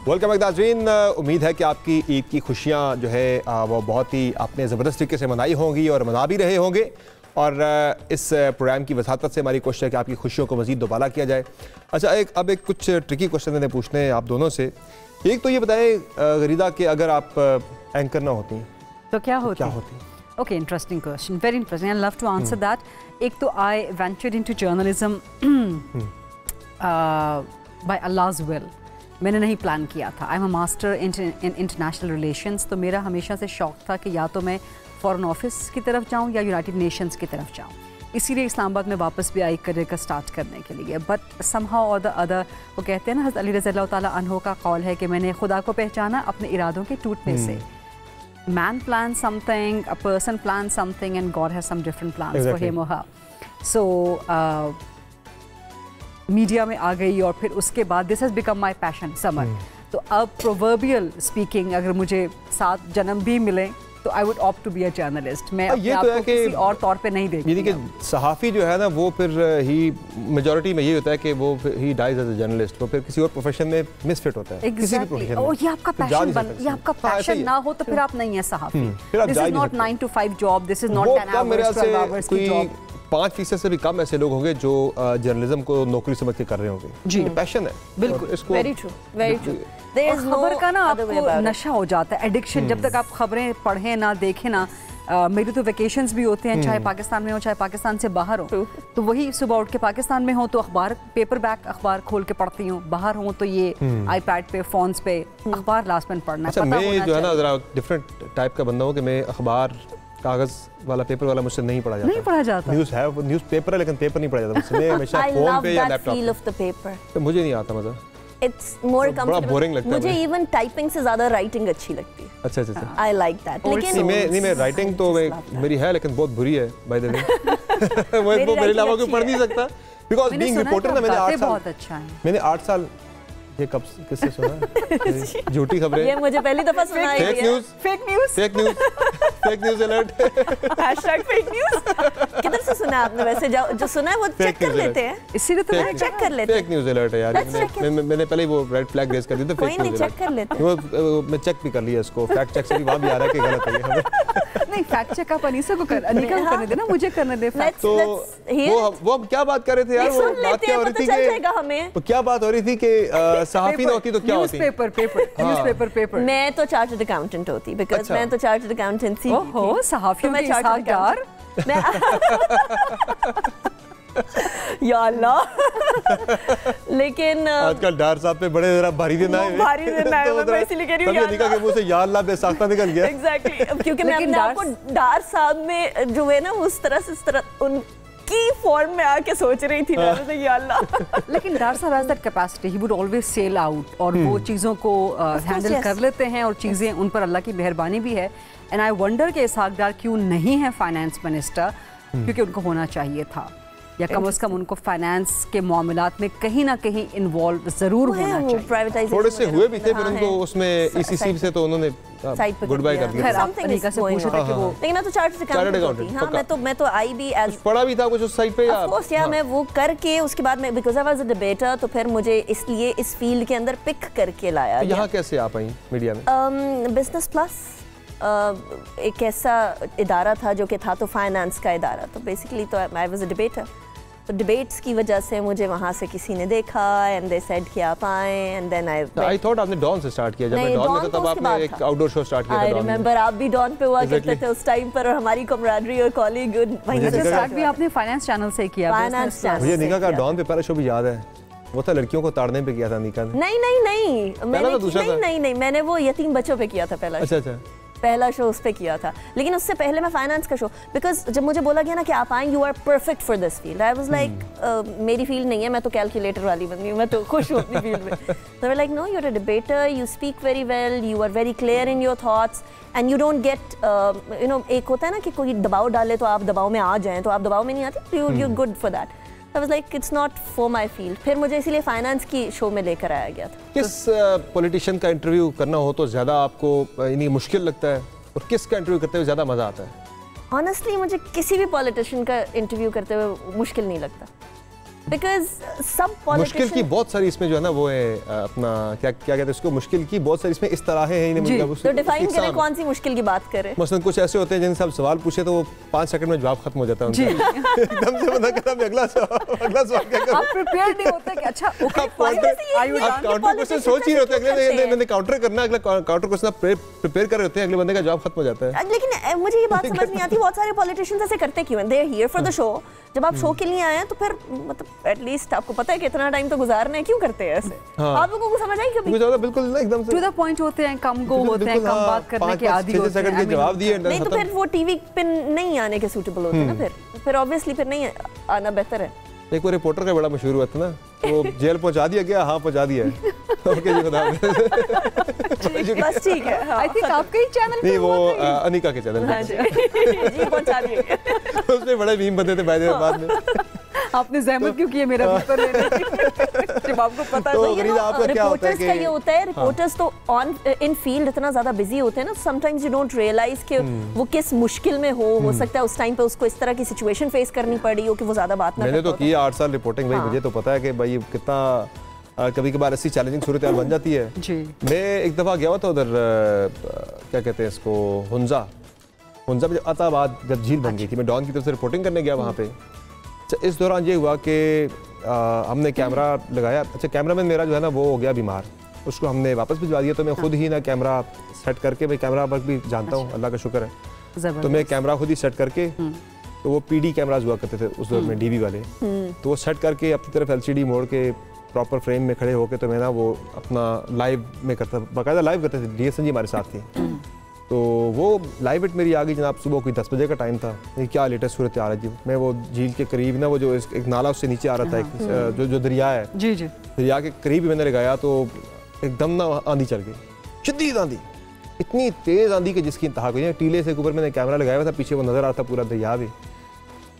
Welcome back नाज़रीन। उम्मीद है कि आपकी ईद की खुशियाँ जो है वो बहुत ही आपने ज़बरदस्त तरीके से मनाई होंगी और मना भी रहे होंगे। और इस प्रोग्राम की वसातत से हमारी कोशिश है कि आपकी खुशियों को मज़ीद दोबारा किया जाए। अच्छा, अब एक कुछ ट्रिकी क्वेश्चन मैंने पूछने हैं आप दोनों से। एक तो ये बताएं गरीदा कि अगर आप एंकर ना होती तो क्या होती? Okay, interesting question, very interesting, I love to answer that. एक तो I ventured into journalism by Allah's will. मैंने नहीं प्लान किया था। I am a master in international relations, तो मेरा हमेशा से शौक था कि या तो मैं फॉरेन ऑफिस की तरफ जाऊं या यूनाइटेड नेशंस की तरफ जाऊं। इसीलिए इस्लामाबाद में वापस भी आई करियर का स्टार्ट करने के लिए। बट समहाउ और द अदर, वो कहते हैं ना, हज़रत अली रज़ियल्लाहु ताला अन्हु का कौल है कि मैंने खुदा को पहचाना अपने इरादों के टूटने से। Man plans something, a person plans something, and God has some different plans for him or her. So, media में आ गई और फिर उसके बाद this has become my passion, summer. तो अब प्रोवर्बियल स्पीकिंग अगर मुझे 7 जन्म भी मिले तो I would opt to be a journalist. मैं अपने आप को किसी और तौर पे नहीं देखती। यानी कि सहाफ़ी जो है ना वो फिर ही मेजॉरिटी में ये होता है कि वो ही डाइज एज अ जर्नलिस्ट, वो फिर किसी और प्रोफेशन में मिसफिट होता है। किसी भी प्रोफेशन में। ये आपका पैशन ना हो तो फिर आप नहीं है सहाफ़ी। This is not 9 to 5 job, this is not 10 hours 12 hours की जॉब। 5% से भी कम ऐसे लोग होंगे जो जर्नलिज्म को नौकरी समझ के कर रहे होंगे। जी, पैशन है। बिल्कुल, इसको वेरी ट्रू, वेरी ट्रू। खबर का ना आपको नशा हो जाता है, एडिक्शन। जब तक आप खबरें पढ़ें ना, देखें ना। मेरे तो वेकेशंस भी होते हैं, चाहे पाकिस्तान में हो चाहे पाकिस्तान से बाहर हो। तो वही सुबह उठ के पाकिस्तान में हो तो अखबार, पेपर बैक अखबार खोल के पढ़ती हूँ, बाहर हूँ तो ये आईपैड पे, फोन्स पे अखबार लास्ट में पढ़ना। अच्छा, मैं जो है ना जरा डिफरेंट टाइप का बंदा हूँ कि मैं अखबार, कागज वाला, पेपर वाला मुझसे नहीं पढ़ा जाता। न्यूज़ है, न्यूज़ पेपर है, लेकिन पेपर नहीं पढ़ा जाता मुझसे। मैं हमेशा फोन पे या लैपटॉप पे। तो मुझे नहीं आता मजा। It's more comfortable. बोरिंग लगता है मुझे इवन टाइपिंग से ज्यादा राइटिंग अच्छी लगती है। अच्छा। I like that. लेकिन मैं राइटिंग तो मेरी है, लेकिन बहुत बुरी है बाय द वे। वो मेरे अलावा कोई पढ़ नहीं सकता। बिकॉज़ बीइंग रिपोर्टर ना, मैंने 8 साल ये कब किससे सुना? झूठी खबरें। ये मुझे पहली दफा सुना है। Fake news alert. #Fake news. किधर से सुना आपने? वैसे जो सुना है वो चेक कर लेते हैं, इसीलिए तो मैं चेक कर लेते हैं। फेक न्यूज़ अलर्ट है यार। मैंने पहले ही वो रेड फ्लैग रेज कर दी थी। कोई नहीं, चेक कर लेते हैं। वो मैं चेक भी कर लिया इसको, फैक्ट चेक से भी वहां भी आ रहा है कि गलत है ये। नहीं, फैक्ट चेक आप अनीसा को अनिका को करने देना, मुझे करने दे। तो वो हम क्या बात कर रहे थे यार? वो बात क्या हो रही थी कि क्या बात हो रही थी कि सहाफ़ी ना होती तो क्या होती? न्यूज़पेपर। मैं तो चार्टर्ड अकाउंटेंट होती, बिकॉज़ मैं तो चार्टर्ड अकाउंटेंसी। ओहो, सहाफ़ियों के इसाक़दार। या अल्लाह। लेकिन आजकल डार साहब पे बड़े जरा भारी दिन आए। मैं इसीलिए कह रही हूँ या अल्लाह के मुंह से या अल्लाह बेसाख्ता निकल गया। एग्जैक्टली, क्योंकि मैं अपने आप को डार साहब में जो है ना उस तरह उनकी फॉर्म में आके सोच रही थी ना, या अल्लाह। लेकिन डार साहब has that capacity, he would always sell out, और वो चीज़ों को हैंडल कर लेते हैं, और चीज़ें उन पर अल्लाह की मेहरबानी भी है। एंड आई वंडर कि इसहाक डार क्यों नहीं है फाइनेंस मिनिस्टर, क्योंकि उनको होना चाहिए था, या कम से कम उनको फाइनेंस के मामलात में कहीं ना कहीं इन्वॉल्व जरूर होना चाहिए। थोड़े से हुए भी थे, फिर उनको उसमें ईसीसी से तो उन्होंने गुड बाय कर दिया। अनिका से पूछा था कि वो, लेकिन मैं तो चार्टर्ड अकाउंटेंट थी। हां, मैं तो आई भी एज पढ़ा भी था कुछ उस साइड पे। ऑफ कोर्स, या मैं वो करके उसके बाद मैं, because I was a debater, तो फिर मुझे इसलिए इस फील्ड के अंदर पिक करके लाया। यहाँ कैसे आ पाई मीडिया में? बिजनेस प्लस एक ऐसा इदारा था जो कि था तो फाइनेंस का इदारा, तो बेसिकली तो आई वाज अ डिबेटर। तो डिबेट्स की वजह से मुझे वहाँ से किसी ने देखा, एंड दे सेड कि आप आए, एंड देन आई थॉट आपने डॉन से स्टार्ट किया। जब मैं डॉन में था तब आपने एक आउटडोर शो स्टार्ट किया था। आई रिमेंबर, आप भी डॉन पे हुआ करते थे उस टाइम पर, और हमारी कमराडरी और कॉलीग वहीं से स्टार्ट भी आपने फाइनेंस चैनल से किया। Finance channel. मुझे निका का डॉन पे पहला शो भी याद है, वो था लड़कियों को ताड़ने पे किया था निका ने। नहीं, मैंने वो यतीम बच्चों पे किया था पहला। अच्छा, पहला शो उस पे किया था, लेकिन उससे पहले मैं फाइनेंस का शो, बिकॉज जब मुझे बोला गया ना कि आप आएँ, you are perfect for this field, I was like मेरी फील्ड नहीं है, मैं तो कैलकुलेटर वाली बंदी हूँ, मैं तो खुश हूँ अपनी फील्ड में। तो like no, you are a debater, you speak very well, you are very clear in your thoughts, and you don't get you know, एक होता है ना कि कोई दबाव डाले तो आप दबाव में आ जाएं, तो आप दबाव में नहीं आते, you good for that. I was like, it's not for my field. फिर मुझे इसीलिए फाइनेंस की शो में लेकर आया गया था। किस पॉलिटिशियन का इंटरव्यू करना हो तो ज़्यादा आपको यानी मुश्किल लगता है, और किसका इंटरव्यू करते हुए ज़्यादा मज़ा आता है? ऑनेस्टली मुझे किसी भी पॉलिटिशियन का इंटरव्यू करते हुए मुश्किल नहीं लगता। बिकॉज सब मुश्किल की बहुत सारी इसमें जो है ना वो है अपना क्या क्या कहते हैं उसको, मुश्किल की बहुत सारी इसमें इस तरह है मतलब तो डिफाइन करें कौन सी मुश्किल की बात करें। मसलन कुछ ऐसे होते हैं जिनसे आप सवाल पूछे तो वो 5 सेकंड में जवाब खत्म हो जाता है उनका। एकदम से बंदा कहता है अगला सवाल क्या करूं, आप प्रिपेयर नहीं होते कि अच्छा ओके आप काउंटर क्वेश्चन सोच ही रहे होते हैं, अगले मैंने काउंटर करना, अगला काउंटर क्वेश्चन आप प्रिपेयर कर रहे होते हैं, अगले बंदे का जवाब खत्म हो जाता है। लेकिन मुझे ये बात समझ नहीं आती बहुत सारे पॉलिटिशियंस ऐसे करते क्यों, they are here for the show. जब आप शो के लिए आए हैं तो फिर मतलब एटलीस्ट आपको पता है कितना टाइम तो गुजारना है, क्यों करते हैं ऐसे? आप लोगों को समझ आई कभी? मुझे ज्यादा बिल्कुल ना एकदम से टू द पॉइंट होते हैं, कम गो होते हैं, कम बात करने के आदी होते हैं। सेकंड के जवाब दिए नहीं तो फिर वो टीवी पे नहीं आने के सूटेबल होते हैं ना, फिर ऑब्वियसली फिर नहीं आना बेहतर है। एक वो रिपोर्टर का बड़ा मशहूर हुआ था ना, वो जेल पहुंचा दिया गया, हाँ पहुंचा दिया है। ओके जी बता बस ठीक है। आई थिंक आपके ही चैनल पे नहीं वो अनिका के चैनल पे जी पहुंचा दिया। उसमें बड़े मीम बनते थे बाद में। आपने ज़हमत क्यों की है मेरा पेपर लेने जब आपको पता तो है। रिपोर्टर्स का ये होता है, रिपोर्टर्स तो ऑन इन फील्ड इतना ज्यादा बिजी होते हैं ना, समटाइम्स यू डोंट रियलाइज कि वो किस मुश्किल में हो सकता है उस टाइम पे उसको इस तरह की सिचुएशन फेस करनी पड़ी हो कि वो ज्यादा बात ना मैंने तो की 8 साल रिपोर्टिंग भाई, मुझे तो पता है कि भाई कितना कभी कभार ऐसी चैलेंजिंग सूरत हाल बन जाती है जी। मैं एक दफ़ा गया हुआ था उधर क्या कहते हैं इसको, हुंजा में अताबाद जब झील बन गई थी, मैं डॉन की तरफ से रिपोर्टिंग करने गया वहाँ पे। इस दौरान ये हुआ कि हमने कैमरा लगाया, अच्छा कैमरामैन मेरा जो है ना वो हो गया बीमार, उसको हमने वापस भिजवा दिया, तो मैं खुद ही ना कैमरा सेट करके, मैं कैमरा वर्क भी जानता हूँ अल्लाह का शुक्र है, तो मैं कैमरा खुद ही सेट करके, तो वो PD कैमराज हुआ करते थे उस दौर में DV वाले, तो वो सेट करके अपनी तरफ LCD मोड़ के प्रॉपर फ्रेम में खड़े होके तो मैं ना वो अपना लाइव में करता, बाकायदा लाइव करते थे। DSN जी हमारे साथ थी, तो वो लाइव इट मेरी आ गई जनाब, सुबह कोई 10 बजे का टाइम था। ये क्या लेटेस्ट सूरत आ रहा है जी, मैं वो झील के करीब ना वो जो एक नाला उससे नीचे आ रहा था, एक जो दरिया है जी दरिया के करीब मैंने लगाया, तो एकदम ना आंधी चल गई, शदीद आंधी, इतनी तेज़ आंधी कि जिसकी इंतहा कोई नहीं। टीले से ऊपर मैंने कैमरा लगाया हुआ था, पीछे वो नज़र आता पूरा दरिया भी,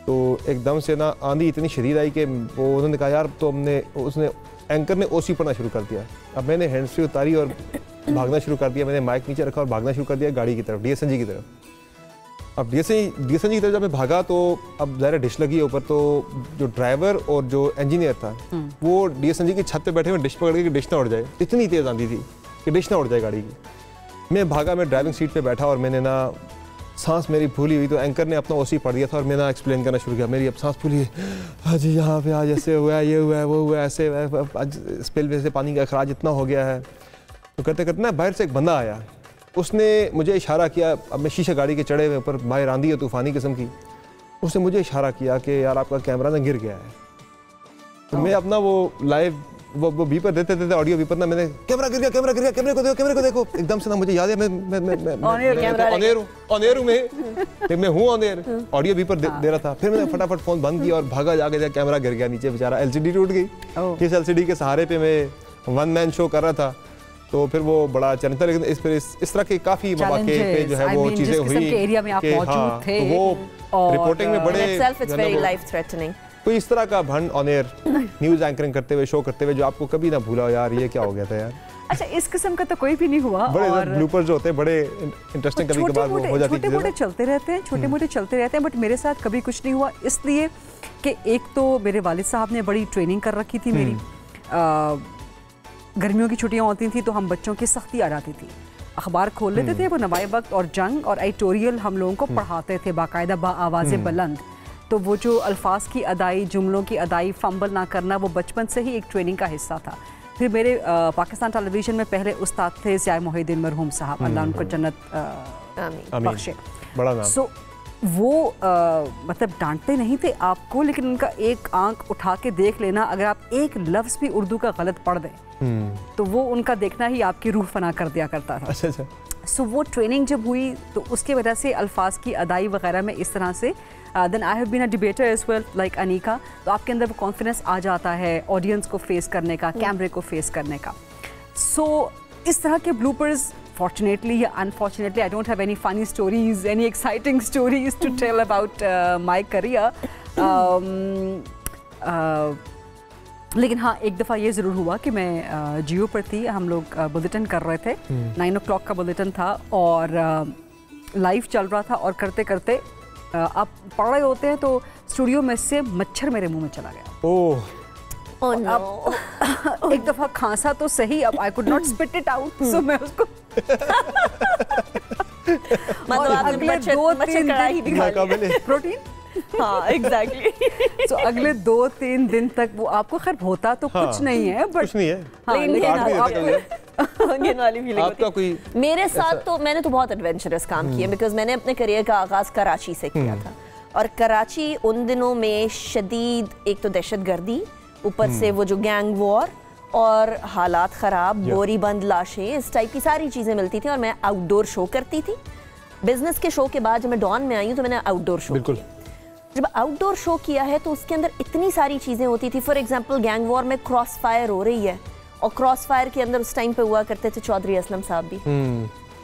तो एकदम से ना आंधी इतनी शदीद आई कि वो उन्होंने कहा यार, तो उसने एंकर ने OC पढ़ना शुरू कर दिया। अब मैंने हैंड फ्री उतारी और भागना शुरू कर दिया, मैंने माइक नीचे रखा और भागना शुरू कर दिया गाड़ी की तरफ, DSN जी की तरफ। अब DSN जी की तरफ जब मैं भागा तो अब ज़ाहिर डिश लगी है ऊपर, तो जो ड्राइवर और जो इंजीनियर था वो DSN जी की छत पे बैठे हुए डिश पकड़ के डिश ना उड़ जाए, इतनी तेज़ आंधी थी कि डिश ना उड़ जाए गाड़ी की। मैं भागा, मैं ड्राइविंग सीट पर बैठा और मैंने ना सांस मेरी फूली हुई, तो एंकर ने अपना OC पढ़ दिया था और मैंने एक्सप्लेन करना शुरू किया, मेरी अब सांस फूली है, हाँ जी यहाँ पे आज ऐसे हुआ है, ये हुआ है, वो हुआ है, ऐसे आज स्पिल में से पानी का अखराज इतना हो गया है। तो करते करते ना बाहर से एक बंदा आया, उसने मुझे इशारा किया, अब मैं शीशे गाड़ी के चढ़े हुए ऊपर, बाहर आंधी है तूफ़ानी किस्म की, उसने मुझे इशारा किया कि यार आपका कैमरा ना गिर गया है। तो मैं अपना वो लाइव वो बीपर देते थे, ऑडियो बीपर ना, मैंने कैमरा गिर गया, कैमरे को देखो। एकदम से ना मुझे याद है मैं ऑन एयर हूँ ऑन एयर, ऑडियो बीपर दे रहा था। फिर मैंने फटाफट फ़ोन बंद किया और भागा, जाके कैमरा गिर गया नीचे, बेचारा LCD टूट गई। इस LCD के सहारे पे मैं 1 मैन शो कर रहा था, तो फिर वो बड़ा चैलेंज था। लेकिन इस तरह के काफ़ी मौके पे जो है वो चीज़ें हुई एरिया में आप मौजूद थे, वो रिपोर्टिंग में बड़े कोई इस तरह का भंड ऑन एयर न्यूज़ एंकरिंग करते हुए, शो करते हुए, जो आपको कभी ना भूला हो यार ये क्या हो गया था यार। अच्छा, इस किस्म का तो कोई भी नहीं हुआ। बड़े ब्लूपर्स जो होते हैं बड़े इंटरेस्टिंग कभी कभार हो जाती है, छोटे मोटे चलते रहते हैं, बट मेरे साथ कभी कुछ नहीं हुआ, इसलिए कि एक तो मेरे वालिद साहब ने बड़ी ट्रेनिंग कर रखी थी मेरी। गर्मियों की छुट्टियां होती थी तो हम बच्चों की सख्ती आ जाती थी, अखबार खोल लेते थे, वो नवाए वक्त और जंग और एडिटोरियल हम लोगों को पढ़ाते थे बाकायदा आवाज़ बुलंद। तो वो जो अल्फाज की अदाई, जुमलों की अदाई, फंबल ना करना, वो बचपन से ही एक ट्रेनिंग का हिस्सा था। फिर मेरे पाकिस्तान टेलीविज़न में पहले उस्ताद थे ज़िया मोहिउद्दीन मरहूम साहब, अल्लाह उनको जन्नत बख्शे। बड़ा नाम। सो वो मतलब डांटते नहीं थे आपको, लेकिन उनका एक आंख उठा के देख लेना, अगर आप एक लफ्ज़ भी उर्दू का गलत पढ़ दें तो वो उनका देखना ही आपकी रूह फना कर दिया करता था। अच्छा। सो वो ट्रेनिंग जब हुई तो उसकी वजह से अल्फाज की अदाई वगैरह में इस तरह से then I have been a debater as well like Anika, तो आपके अंदर वो कॉन्फिडेंस आ जाता है ऑडियंस को फेस करने का, कैमरे को फेस करने का। सो इस तरह के ब्लूपर्स fortunately या unfortunately I don't have any funny stories, any exciting stories to tell about my career. लेकिन हाँ, एक दफ़ा ये ज़रूर हुआ कि मैं जियो पर थी, हम लोग बुलेटिन कर रहे थे, 9 o'clock का बुलेटिन था और लाइव चल रहा था, और करते करते आप पढ़ रहे होते हैं तो स्टूडियो में से मच्छर मेरे मुंह में चला गया। ओह Oh no. एक दफा खांसा तो सही, अब I could not spit it out, so मैं उसको मतलब आपने अगले मच्छर 2-3 कढ़ाई भी खा लिया। प्रोटीन। हाँ एग्जैक्टली। तो अगले 2-3 दिन तक वो आपको खैर होता तो हाँ, कुछ नहीं है, बट कुछ नहीं है। हाँ, लेकिन लेकिन काट भी आप- देते हैं। गेन वाली फीलिंग आपका कोई मेरे साथ तो मैंने तो बहुत एडवेंचरस काम किया, बिकॉज मैंने अपने करियर का आगाज कराची से किया था, और कराची उन दिनों में शदीद एक तो दहशतगर्दी, ऊपर से वो जो गैंग वॉर और हालात ख़राब, बोरी बंद लाशें, इस टाइप की सारी चीज़ें मिलती थी। और मैं आउटडोर शो करती थी। बिजनेस के शो के बाद जब मैं डॉन में आई हूँ तो मैंने आउटडोर शो बिल्कुल किया। जब आउटडोर शो किया है तो उसके अंदर इतनी सारी चीज़ें होती थी। फॉर एग्जांपल गैंग वॉर में क्रॉस फायर हो रही है, और क्रॉस फायर के अंदर उस टाइम पे हुआ करते थे चौधरी असलम साहब भी।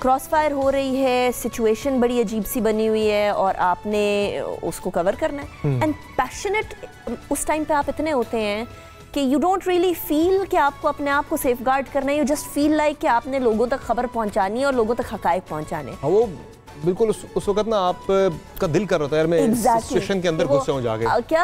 क्रॉस फायर हो रही है, सिचुएशन बड़ी अजीब सी बनी हुई है, और आपने उसको कवर करना है। एंड पैशनेट उस टाइम पे आप इतने होते हैं कि यू डोंट रियली फील कि आपको अपने आप को सेफ गार्ड करना है, यू जस्ट फील लाइक कि आपने लोगों तक खबर पहुंचानी है और लोगों तक हकायक पहुंचाने। हाँ, वो बिल्कुल उस वक्त ना आप का दिल कर रहा था यार मैं इस सिचुएशन के अंदर घुस जाऊं जाके। क्या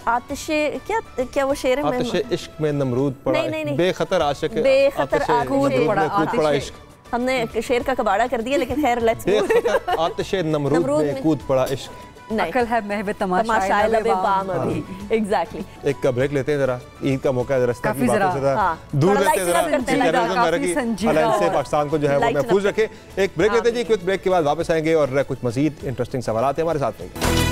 आतिशे क्या वो शेर है? आतिशे इश्क में नमरूद पड़ा, नहीं। बेखतर आशिक बेखतर आतिशे कूद नमरूद पड़ा, में कूद पड़ा आतिशे। इश्क। हमने शेर का कबाड़ा कर दिया, लेकिन खैर लेट्स बेखतर आतिशे नमरूद में कूद पड़ा इश्क। अकल है महवे तमाशा तमाशा लबे बाम अभी। एग्जैक्टली। एक का ब्रेक लेते हैं जरा, ईद का मौका है, जरा रस्ता की काफी बातों से जरा, हाँ, दूर थोड़ा रहते हैं, lighten up जरा करते हैं, टेररिज्म काफी वगैरह की संजीदा अलायंस से और पाकिस्तान को जो है वो lighten महफूज up रखे। एक ब्रेक लेते हैं जी, क्विक ब्रेक के बाद वापस आएंगे और कुछ मजीद इंटरेस्टिंग सवाल हैं हमारे साथ में।